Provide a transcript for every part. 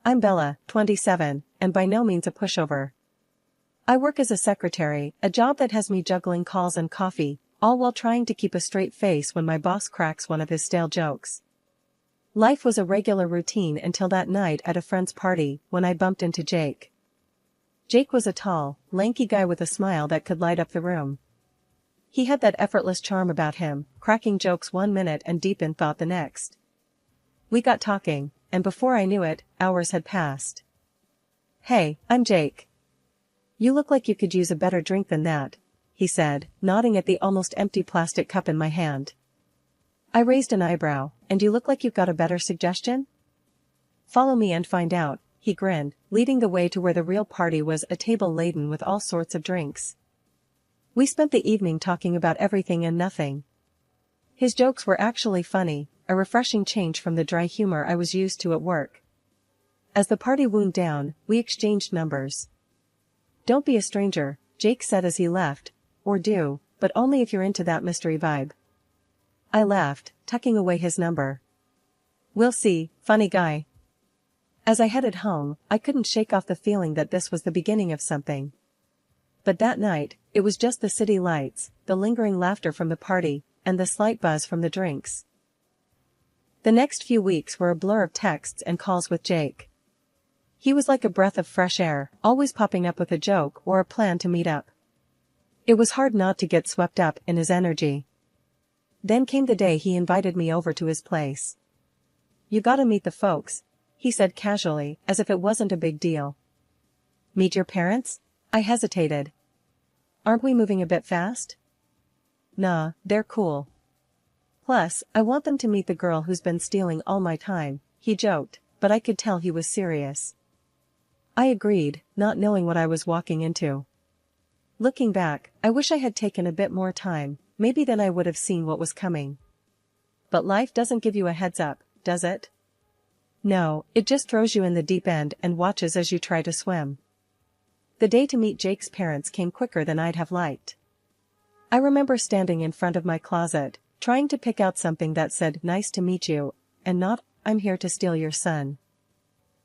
I'm Bella, 27, and by no means a pushover. I work as a secretary, a job that has me juggling calls and coffee, all while trying to keep a straight face when my boss cracks one of his stale jokes. Life was a regular routine until that night at a friend's party, when I bumped into Jake. Jake was a tall, lanky guy with a smile that could light up the room. He had that effortless charm about him, cracking jokes one minute and deep in thought the next. We got talking, and before I knew it, hours had passed. "Hey, I'm Jake. You look like you could use a better drink than that," he said, nodding at the almost empty plastic cup in my hand. I raised an eyebrow, "And you look like you've got a better suggestion?" "Follow me and find out," he grinned, leading the way to where the real party was, a table laden with all sorts of drinks. We spent the evening talking about everything and nothing. His jokes were actually funny, a refreshing change from the dry humor I was used to at work. As the party wound down, we exchanged numbers. "Don't be a stranger," Jake said as he left, "or do, but only if you're into that mystery vibe." I laughed, tucking away his number. "We'll see, funny guy." As I headed home, I couldn't shake off the feeling that this was the beginning of something. But that night, it was just the city lights, the lingering laughter from the party, and the slight buzz from the drinks. The next few weeks were a blur of texts and calls with Jake. He was like a breath of fresh air, always popping up with a joke or a plan to meet up. It was hard not to get swept up in his energy. Then came the day he invited me over to his place. "You gotta meet the folks," he said casually, as if it wasn't a big deal. "Meet your parents?" I hesitated. "Aren't we moving a bit fast?" "Nah, they're cool. Plus, I want them to meet the girl who's been stealing all my time," he joked, but I could tell he was serious. I agreed, not knowing what I was walking into. Looking back, I wish I had taken a bit more time, maybe then I would have seen what was coming. But life doesn't give you a heads up, does it? No, it just throws you in the deep end and watches as you try to swim. The day to meet Jake's parents came quicker than I'd have liked. I remember standing in front of my closet, trying to pick out something that said "Nice to meet you," and not "I'm here to steal your son."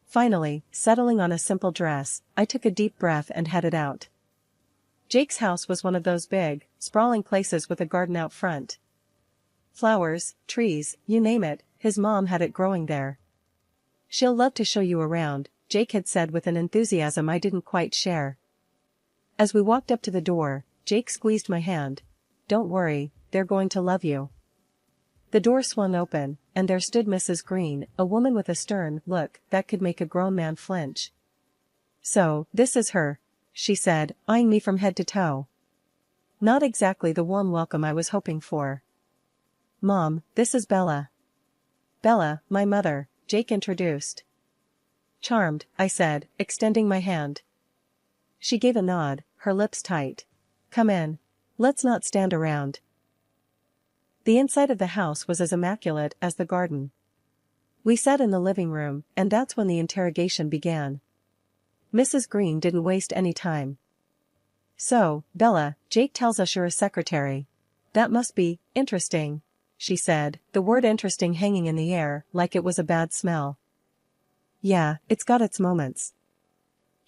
Finally, settling on a simple dress, I took a deep breath and headed out. Jake's house was one of those big, sprawling places with a garden out front. Flowers, trees, you name it, his mom had it growing there. "She'll love to show you around," Jake had said with an enthusiasm I didn't quite share. As we walked up to the door, Jake squeezed my hand. "Don't worry, they're going to love you." The door swung open, and there stood Mrs. Green, a woman with a stern look that could make a grown man flinch. "So, this is her," she said, eyeing me from head to toe. Not exactly the warm welcome I was hoping for. "Mom, this is Bella." "Bella, my mother," Jake introduced. "Charmed," I said, extending my hand. She gave a nod, her lips tight. "Come in. Let's not stand around." The inside of the house was as immaculate as the garden. We sat in the living room, and that's when the interrogation began. Mrs. Green didn't waste any time. "So, Bella, Jake tells us you're a secretary. That must be interesting," she said, the word interesting hanging in the air like it was a bad smell. "Yeah, it's got its moments.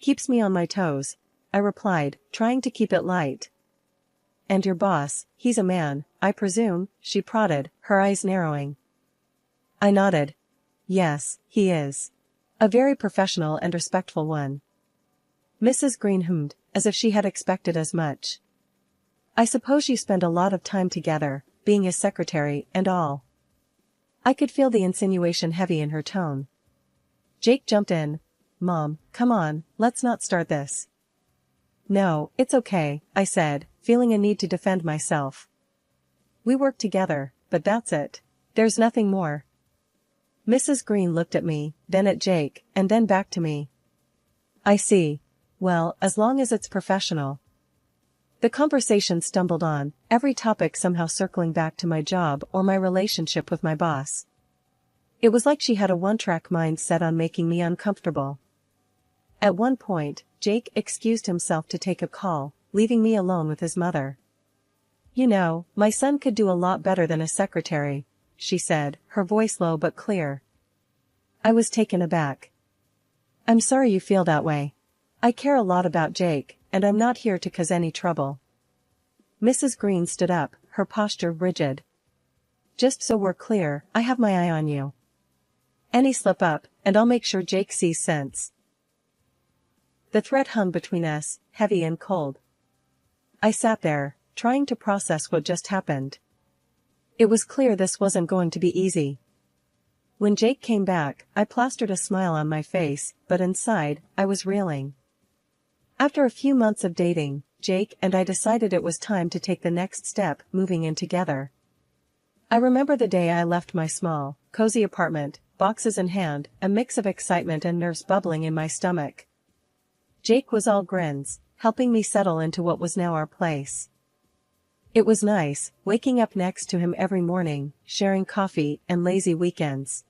Keeps me on my toes," I replied, trying to keep it light. "And your boss, he's a man, I presume?" she prodded, her eyes narrowing. I nodded. "Yes, he is. A very professional and respectful one." Mrs. Green hummed, as if she had expected as much. "I suppose you spend a lot of time together, being his secretary and all." I could feel the insinuation heavy in her tone. Jake jumped in. "Mom, come on, let's not start this." "No, it's okay," I said, feeling a need to defend myself. "We work together, but that's it. There's nothing more." Mrs. Green looked at me, then at Jake, and then back to me. "I see. Well, as long as it's professional." The conversation stumbled on, every topic somehow circling back to my job or my relationship with my boss. It was like she had a one-track mind set on making me uncomfortable. At one point, Jake excused himself to take a call, leaving me alone with his mother. "You know, my son could do a lot better than a secretary," she said, her voice low but clear. I was taken aback. I'm sorry you feel that way. I care a lot about Jake, and I'm not here to cause any trouble. Mrs. Green stood up, her posture rigid. Just so we're clear, I have my eye on you. Any slip up, and I'll make sure Jake sees sense. The threat hung between us, heavy and cold. I sat there, trying to process what just happened. It was clear this wasn't going to be easy. When Jake came back, I plastered a smile on my face, but inside, I was reeling. After a few months of dating, Jake and I decided it was time to take the next step, moving in together. I remember the day I left my small, cozy apartment, boxes in hand, a mix of excitement and nerves bubbling in my stomach. Jake was all grins, helping me settle into what was now our place. It was nice, waking up next to him every morning, sharing coffee and lazy weekends.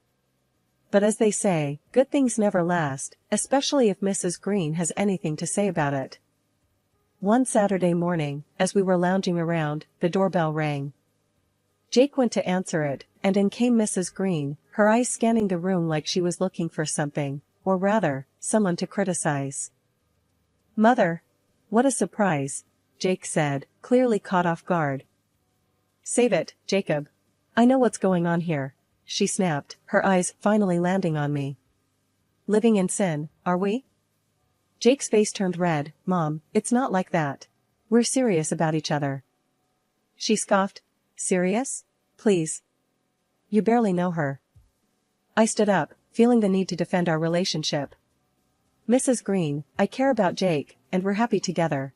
But as they say, good things never last, especially if Mrs. Green has anything to say about it. One Saturday morning, as we were lounging around, the doorbell rang. Jake went to answer it, and in came Mrs. Green, her eyes scanning the room like she was looking for something, or rather, someone to criticize. "Mother! What a surprise," Jake said, clearly caught off guard. "Save it, Jacob. I know what's going on here," she snapped, her eyes finally landing on me. "Living in sin, are we?" Jake's face turned red. "Mom, it's not like that. We're serious about each other." She scoffed. "Serious? Please. You barely know her." I stood up, feeling the need to defend our relationship. "Mrs. Green, I care about Jake, and we're happy together."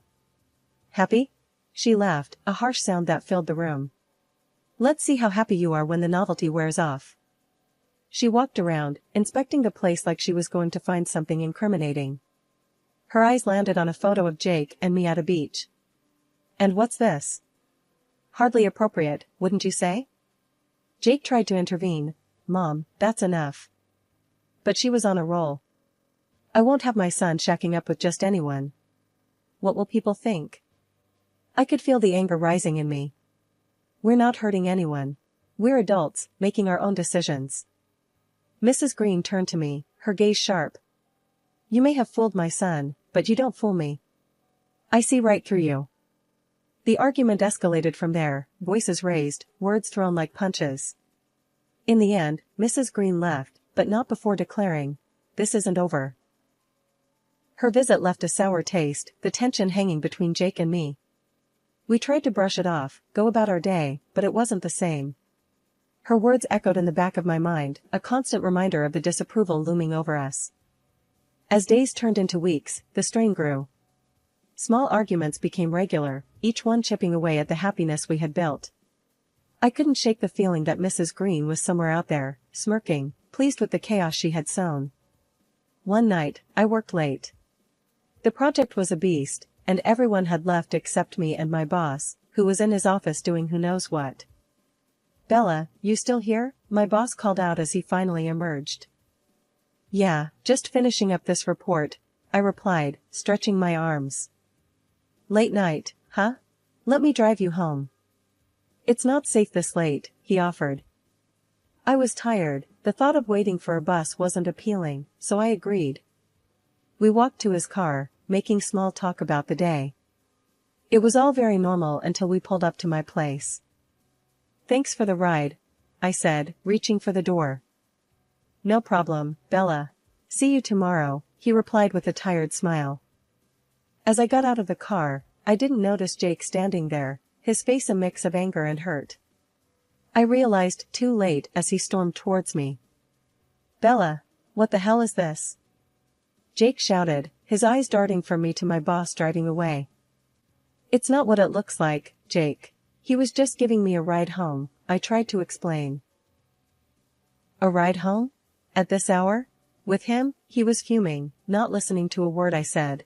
"Happy?" She laughed, a harsh sound that filled the room. "Let's see how happy you are when the novelty wears off." She walked around, inspecting the place like she was going to find something incriminating. Her eyes landed on a photo of Jake and me at a beach. "And what's this?" "Hardly appropriate, wouldn't you say?" Jake tried to intervene. "Mom, that's enough." But she was on a roll. "I won't have my son shacking up with just anyone. What will people think?" I could feel the anger rising in me. "We're not hurting anyone. We're adults, making our own decisions." Mrs. Green turned to me, her gaze sharp. "You may have fooled my son, but you don't fool me. I see right through you." The argument escalated from there, voices raised, words thrown like punches. In the end, Mrs. Green left, but not before declaring, "This isn't over." Her visit left a sour taste, the tension hanging between Jake and me. We tried to brush it off, go about our day, but it wasn't the same. Her words echoed in the back of my mind, a constant reminder of the disapproval looming over us. As days turned into weeks, the strain grew. Small arguments became regular, each one chipping away at the happiness we had built. I couldn't shake the feeling that Mrs. Green was somewhere out there, smirking, pleased with the chaos she had sown. One night, I worked late. The project was a beast, and everyone had left except me and my boss, who was in his office doing who knows what. "Bella, you still here?" my boss called out as he finally emerged. "Yeah, just finishing up this report," I replied, stretching my arms. "Late night, huh? Let me drive you home." "It's not safe this late," he offered. I was tired, the thought of waiting for a bus wasn't appealing, so I agreed. We walked to his car, making small talk about the day. It was all very normal until we pulled up to my place. "Thanks for the ride," I said, reaching for the door. "No problem, Bella. See you tomorrow," he replied with a tired smile. As I got out of the car, I didn't notice Jake standing there, his face a mix of anger and hurt. I realized too late as he stormed towards me. "Bella, what the hell is this?" Jake shouted, his eyes darting from me to my boss driving away. "It's not what it looks like, Jake. He was just giving me a ride home," I tried to explain. "A ride home? At this hour? With him?" He was fuming, not listening to a word I said.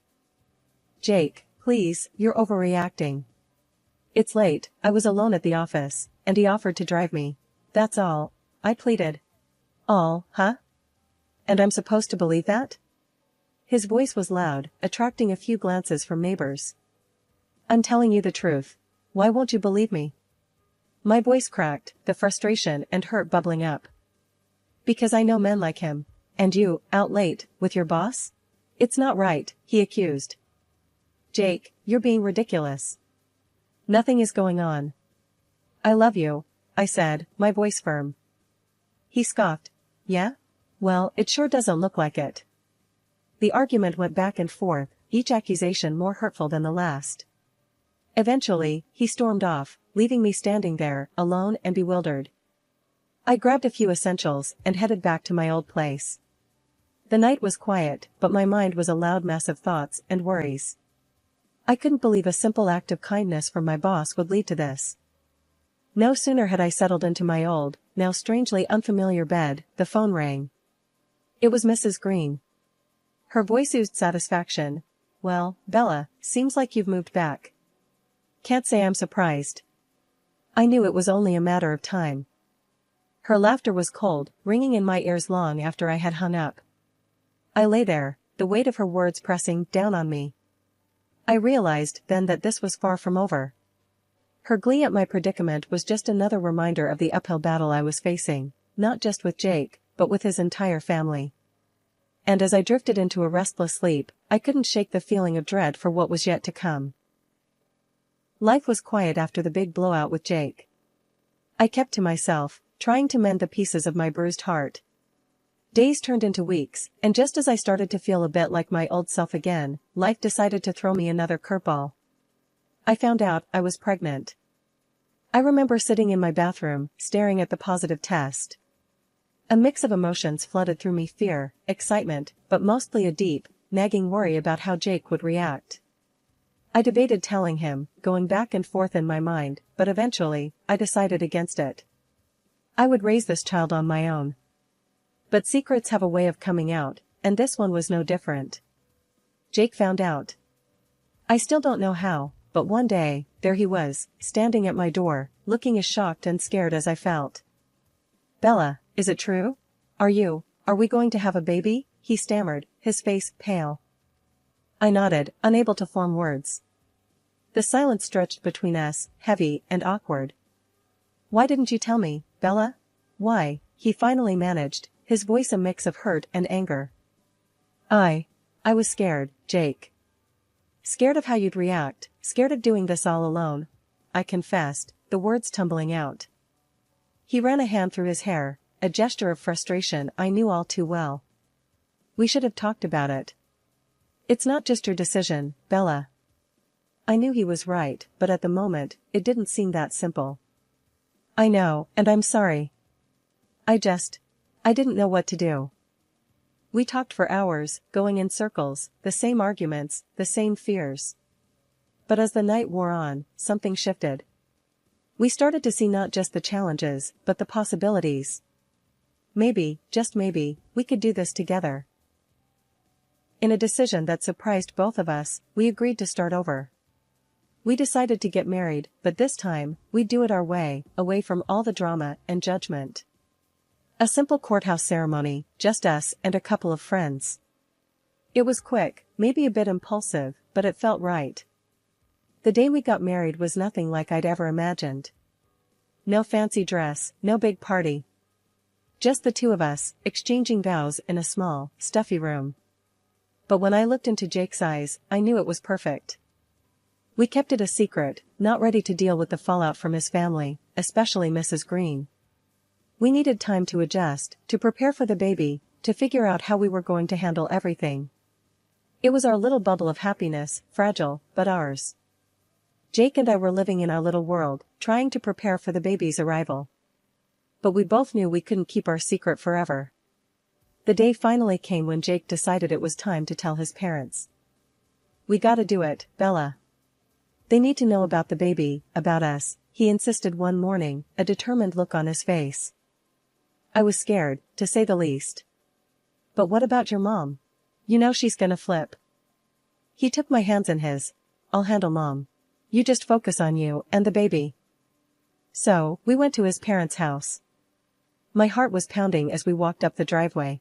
"Jake, please, you're overreacting. It's late, I was alone at the office, and he offered to drive me. That's all," I pleaded. "All, huh? And I'm supposed to believe that?" His voice was loud, attracting a few glances from neighbors. "I'm telling you the truth. Why won't you believe me?" My voice cracked, the frustration and hurt bubbling up. "Because I know men like him, And you, out late, with your boss? It's not right, he accused. Jake, you're being ridiculous. Nothing is going on. I love you, I said, my voice firm. He scoffed. Yeah? Well, it sure doesn't look like it. The argument went back and forth, each accusation more hurtful than the last. Eventually, he stormed off, leaving me standing there, alone and bewildered. I grabbed a few essentials and headed back to my old place. The night was quiet, but my mind was a loud mess of thoughts and worries. I couldn't believe a simple act of kindness from my boss would lead to this. No sooner had I settled into my old, now strangely unfamiliar bed, the phone rang. It was Mrs. Green. Her voice oozed satisfaction. Well, Bella, seems like you've moved back. Can't say I'm surprised. I knew it was only a matter of time. Her laughter was cold, ringing in my ears long after I had hung up. I lay there, the weight of her words pressing down on me. I realized then that this was far from over. Her glee at my predicament was just another reminder of the uphill battle I was facing, not just with Jake, but with his entire family. And as I drifted into a restless sleep, I couldn't shake the feeling of dread for what was yet to come. Life was quiet after the big blowout with Jake. I kept to myself, trying to mend the pieces of my bruised heart. Days turned into weeks, and just as I started to feel a bit like my old self again, life decided to throw me another curveball. I found out I was pregnant. I remember sitting in my bathroom, staring at the positive test. A mix of emotions flooded through me: fear, excitement, but mostly a deep, nagging worry about how Jake would react. I debated telling him, going back and forth in my mind, but eventually, I decided against it. I would raise this child on my own. But secrets have a way of coming out, and this one was no different. Jake found out. I still don't know how, but one day, there he was, standing at my door, looking as shocked and scared as I felt. Bella, is it true? Are we going to have a baby? He stammered, his face pale. I nodded, unable to form words. The silence stretched between us, heavy and awkward. Why didn't you tell me, Bella? Why? He finally managed, his voice a mix of hurt and anger. I was scared, Jake. Scared of how you'd react, scared of doing this all alone, I confessed, the words tumbling out. He ran a hand through his hair, a gesture of frustration I knew all too well. We should have talked about it. It's not just your decision, Bella. I knew he was right, but at the moment, it didn't seem that simple. I know, and I'm sorry. I didn't know what to do. We talked for hours, going in circles, the same arguments, the same fears. But as the night wore on, something shifted. We started to see not just the challenges, but the possibilities. Maybe, just maybe, we could do this together. In a decision that surprised both of us, we agreed to start over. We decided to get married, but this time, we'd do it our way, away from all the drama and judgment. A simple courthouse ceremony, just us and a couple of friends. It was quick, maybe a bit impulsive, but it felt right. The day we got married was nothing like I'd ever imagined. No fancy dress, no big party. Just the two of us, exchanging vows in a small, stuffy room. But when I looked into Jake's eyes, I knew it was perfect. We kept it a secret, not ready to deal with the fallout from his family, especially Mrs. Green. We needed time to adjust, to prepare for the baby, to figure out how we were going to handle everything. It was our little bubble of happiness, fragile, but ours. Jake and I were living in our little world, trying to prepare for the baby's arrival. But we both knew we couldn't keep our secret forever. The day finally came when Jake decided it was time to tell his parents. We gotta do it, Bella. They need to know about the baby, about us, he insisted one morning, a determined look on his face. I was scared, to say the least. But what about your mom? You know she's gonna flip. He took my hands in his. I'll handle Mom. You just focus on you and the baby. So, we went to his parents' house. My heart was pounding as we walked up the driveway.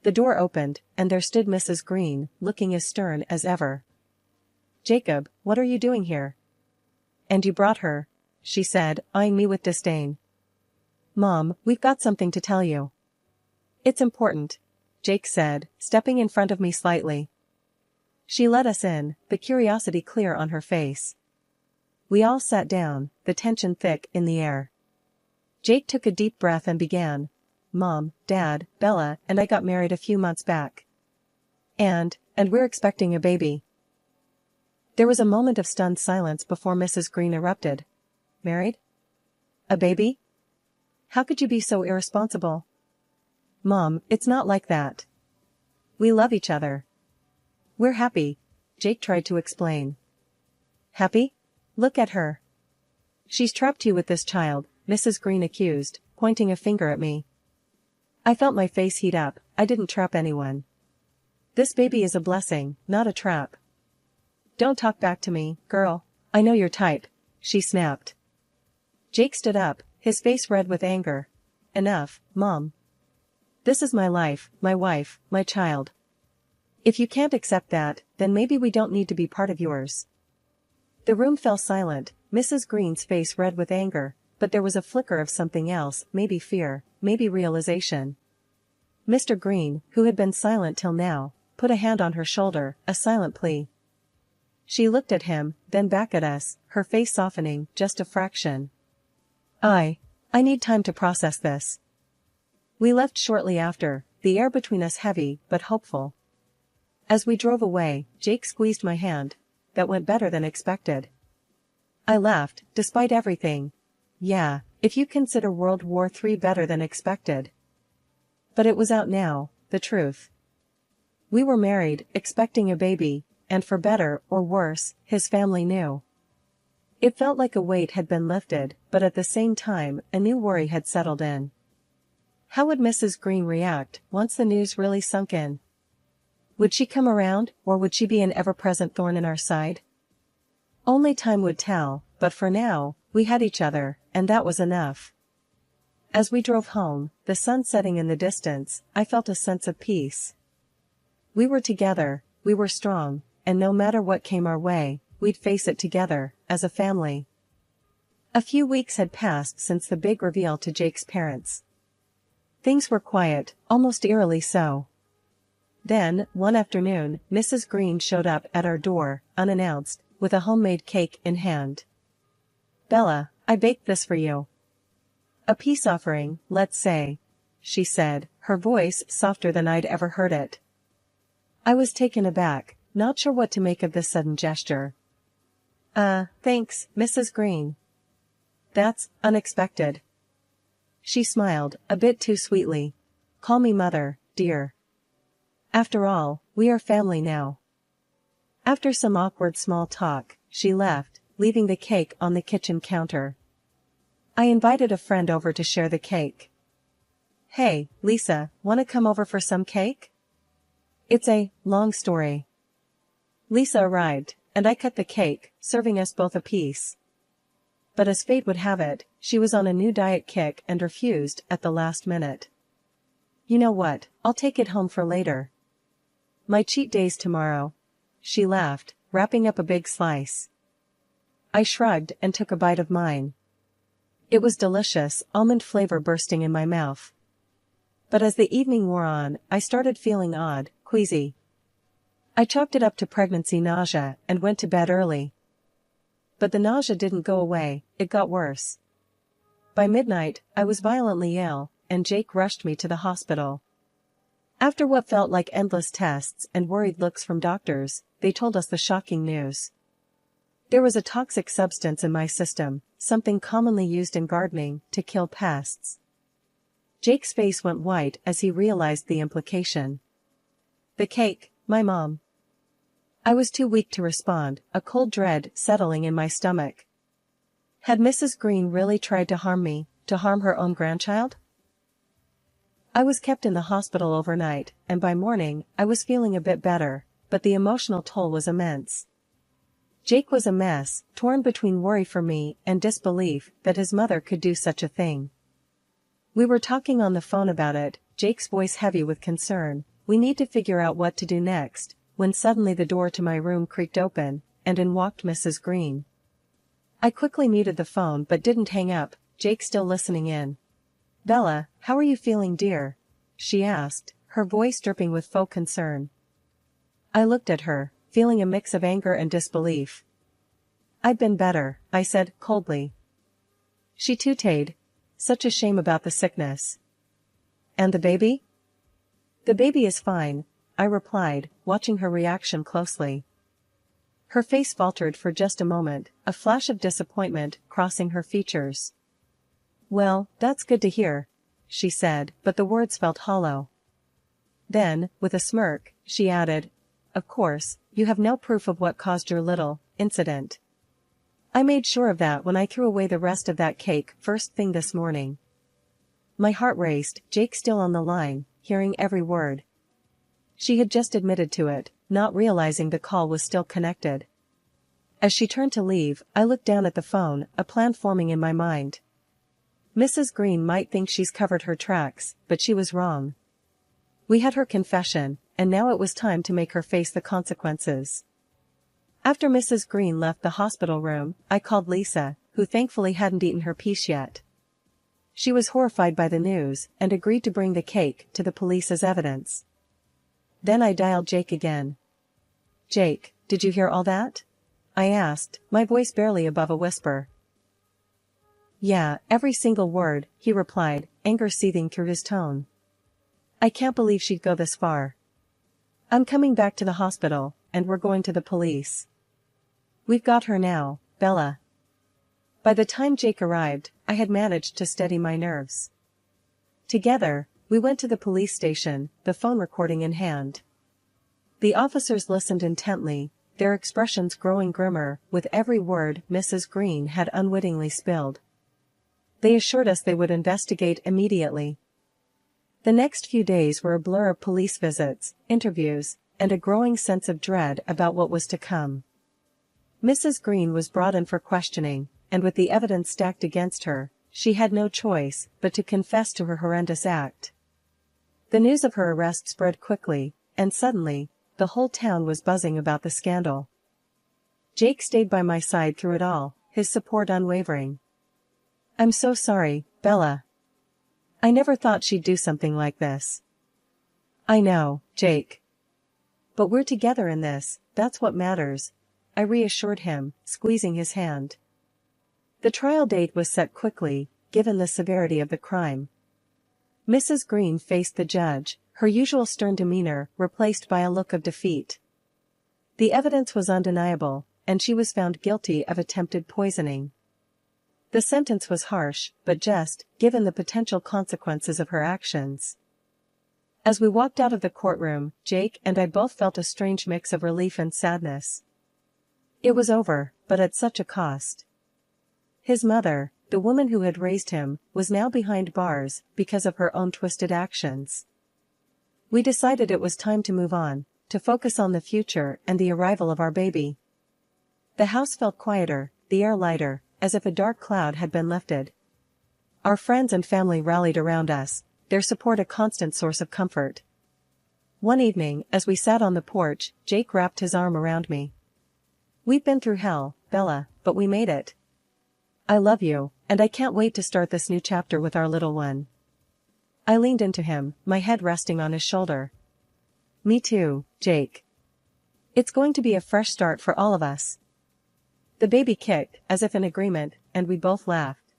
The door opened, and there stood Mrs. Green, looking as stern as ever. Jacob, what are you doing here? And you brought her, she said, eyeing me with disdain. Mom, we've got something to tell you. It's important. Jake said, stepping in front of me slightly. She let us in, the curiosity clear on her face. We all sat down, the tension thick in the air. Jake took a deep breath and began. Mom, Dad, Bella, and I got married a few months back. And we're expecting a baby. There was a moment of stunned silence before Mrs. Green erupted. Married? A baby? How could you be so irresponsible? Mom, it's not like that. We love each other. We're happy, Jake tried to explain. Happy? Look at her. She's trapped you with this child, Mrs. Green accused, pointing a finger at me. I felt my face heat up. I didn't trap anyone. This baby is a blessing, not a trap. Don't talk back to me, girl. I know your type, she snapped. Jake stood up, his face red with anger. Enough, Mom. This is my life, my wife, my child. If you can't accept that, then maybe we don't need to be part of yours. The room fell silent, Mrs. Green's face red with anger, but there was a flicker of something else, maybe fear, maybe realization. Mr. Green, who had been silent till now, put a hand on her shoulder, a silent plea. She looked at him, then back at us, her face softening, just a fraction. I need time to process this. We left shortly after, the air between us heavy, but hopeful. As we drove away, Jake squeezed my hand. That went better than expected. I laughed, despite everything. Yeah, if you consider World War III better than expected. But it was out now, the truth. We were married, expecting a baby, and for better or worse, his family knew. It felt like a weight had been lifted, but at the same time, a new worry had settled in. How would Mrs. Green react once the news really sunk in? Would she come around, or would she be an ever-present thorn in our side? Only time would tell, but for now, we had each other, and that was enough. As we drove home, the sun setting in the distance, I felt a sense of peace. We were together, we were strong, and no matter what came our way, we'd face it together, as a family. A few weeks had passed since the big reveal to Jake's parents. Things were quiet, almost eerily so. Then, one afternoon, Mrs. Green showed up at our door, unannounced, with a homemade cake in hand. Bella, I baked this for you. A peace offering, let's say, she said, her voice softer than I'd ever heard it. I was taken aback, not sure what to make of this sudden gesture. Thanks, Mrs. Green. That's unexpected. She smiled, a bit too sweetly. Call me Mother, dear. After all, we are family now. After some awkward small talk, she left, leaving the cake on the kitchen counter. I invited a friend over to share the cake. Hey, Lisa, wanna come over for some cake? It's a long story. Lisa arrived, and I cut the cake, serving us both a piece. But as fate would have it, she was on a new diet kick and refused at the last minute. You know what, I'll take it home for later. My cheat day's tomorrow. She laughed, wrapping up a big slice. I shrugged and took a bite of mine. It was delicious, almond flavor bursting in my mouth. But as the evening wore on, I started feeling odd, queasy. I chalked it up to pregnancy nausea and went to bed early. But the nausea didn't go away, it got worse. By midnight, I was violently ill, and Jake rushed me to the hospital. After what felt like endless tests and worried looks from doctors, they told us the shocking news. There was a toxic substance in my system, something commonly used in gardening to kill pests. Jake's face went white as he realized the implication. The cake, my mom. I was too weak to respond, a cold dread settling in my stomach. Had Mrs. Green really tried to harm me, to harm her own grandchild? I was kept in the hospital overnight, and by morning, I was feeling a bit better, but the emotional toll was immense. Jake was a mess, torn between worry for me and disbelief that his mother could do such a thing. We were talking on the phone about it, Jake's voice heavy with concern. We need to figure out what to do next, when suddenly the door to my room creaked open, and in walked Mrs. Green. I quickly muted the phone but didn't hang up, Jake still listening in. Bella, how are you feeling, dear? She asked, her voice dripping with faux concern. I looked at her, feeling a mix of anger and disbelief. "I'd been better," I said, coldly. She tooted. "Such a shame about the sickness." "And the baby?" "The baby is fine," I replied, watching her reaction closely. Her face faltered for just a moment, a flash of disappointment crossing her features. "Well, that's good to hear," she said, but the words felt hollow. Then, with a smirk, she added, "Of course, you have no proof of what caused your little incident. I made sure of that when I threw away the rest of that cake first thing this morning." My heart raced, Jake still on the line, hearing every word. She had just admitted to it, not realizing the call was still connected. As she turned to leave, I looked down at the phone, a plan forming in my mind. Mrs. Green might think she's covered her tracks, but she was wrong. We had her confession, and now it was time to make her face the consequences. After Mrs. Green left the hospital room, I called Lisa, who thankfully hadn't eaten her piece yet. She was horrified by the news, and agreed to bring the cake to the police as evidence. Then I dialed Jake again. "Jake, did you hear all that?" I asked, my voice barely above a whisper. "Yeah, every single word," he replied, anger seething through his tone. "I can't believe she'd go this far. I'm coming back to the hospital, and we're going to the police. We've got her now, Bella." By the time Jake arrived, I had managed to steady my nerves. Together, we went to the police station, the phone recording in hand. The officers listened intently, their expressions growing grimmer with every word Mrs. Green had unwittingly spilled. They assured us they would investigate immediately. The next few days were a blur of police visits, interviews, and a growing sense of dread about what was to come. Mrs. Green was brought in for questioning, and with the evidence stacked against her, she had no choice but to confess to her horrendous act. The news of her arrest spread quickly, and suddenly, the whole town was buzzing about the scandal. Jake stayed by my side through it all, his support unwavering. "I'm so sorry, Bella. I never thought she'd do something like this." "I know, Jake. But we're together in this, that's what matters," I reassured him, squeezing his hand. The trial date was set quickly, given the severity of the crime. Mrs. Green faced the judge, her usual stern demeanor replaced by a look of defeat. The evidence was undeniable, and she was found guilty of attempted poisoning. The sentence was harsh, but just, given the potential consequences of her actions. As we walked out of the courtroom, Jake and I both felt a strange mix of relief and sadness. It was over, but at such a cost. His mother, the woman who had raised him, was now behind bars because of her own twisted actions. We decided it was time to move on, to focus on the future and the arrival of our baby. The house felt quieter, the air lighter, as if a dark cloud had been lifted. Our friends and family rallied around us, their support a constant source of comfort. One evening, as we sat on the porch, Jake wrapped his arm around me. "We've been through hell, Bella, but we made it. I love you, and I can't wait to start this new chapter with our little one." I leaned into him, my head resting on his shoulder. "Me too, Jake. It's going to be a fresh start for all of us." The baby kicked, as if in agreement, and we both laughed.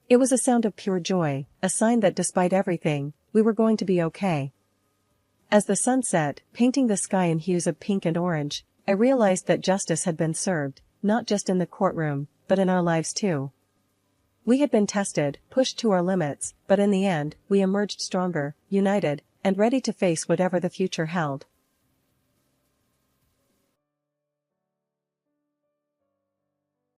It was a sound of pure joy, a sign that despite everything, we were going to be okay. As the sun set, painting the sky in hues of pink and orange, I realized that justice had been served, not just in the courtroom, but in our lives too. We had been tested, pushed to our limits, but in the end, we emerged stronger, united, and ready to face whatever the future held.